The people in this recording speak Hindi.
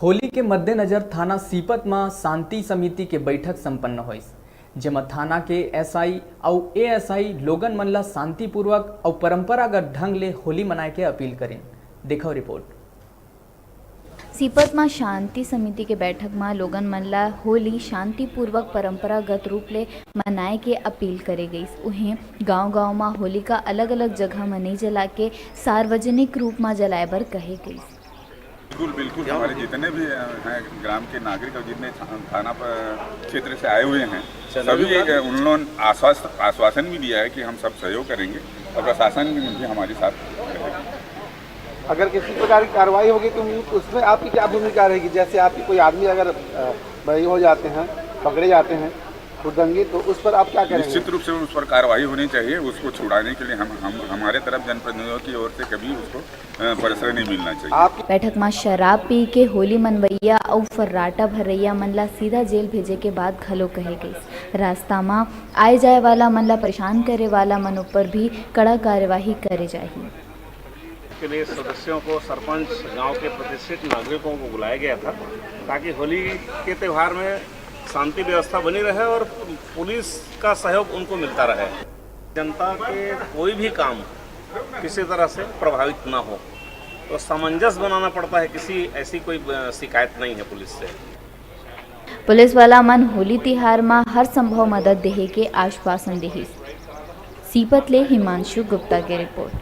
होली के मद्देनजर थाना सीपत में शांति समिति के बैठक संपन्न हुई, जेमा थाना के एसआई और एएसआई लोगन मन ला शांतिपूर्वक और परंपरागत ढंग ले होली मनाए के अपील करें। देखो रिपोर्ट। सीपत में शांति समिति के बैठक में लोगन मन ला होली शांतिपूर्वक परंपरागत रूप ले मनाए के अपील करे गई। उहें गांव-गांव में होली का अलग-अलग जगह में नहीं जला के सार्वजनिक रूप में जलाए बर कहे गई। बिल्कुल हमारे जितने भी हैं ग्राम के नागरिक और जितने थाना क्षेत्र से आए हुए हैं सभी उन लोगों आश्वासन भी दिया है कि हम सब सहयोग करेंगे और प्रशासन भी हमारे साथ रहेगा। अगर किसी प्रकार की कार्रवाई होगी तो उसमें आपकी क्या भूमिका रहेगी? जैसे आपकी कोई आदमी अगर बरी हो जाते हैं, पकड़े जाते हैं खुदंगी, तो उस पर आप क्या करेंगे? निश्चित रूप से उस पर कार्रवाई होनी चाहिए। उसको छुड़ाने के लिए हम हमारे तरफ जनप्रतिनिधियों की ओर से कभी उसको परिसर नहीं मिलना चाहिए। बैठक में शराब पी के होली मनवैया और फर्राटा भरैया मन ला सीधा जेल भेजे के बाद घलो कहे गई। रास्ता में आए जाए वाला मन ला परेशान करे वाला मन ऊपर भी कड़ा कार्यवाही करे जाए। के लिए सदस्यों को, सरपंच, गांव के प्रतिष्ठित नागरिकों को बुलाया गया था ताकि होली के त्यौहार में शांति व्यवस्था बनी रहे और पुलिस का सहयोग उनको मिलता रहे। जनता के कोई भी काम किसी तरह से प्रभावित ना हो तो सामंजस्य बनाना पड़ता है। किसी ऐसी कोई शिकायत नहीं है पुलिस से। पुलिस वाला मन होली तिहार में हर संभव मदद देहे के आश्वासन देही। सीपत ले हिमांशु गुप्ता की रिपोर्ट।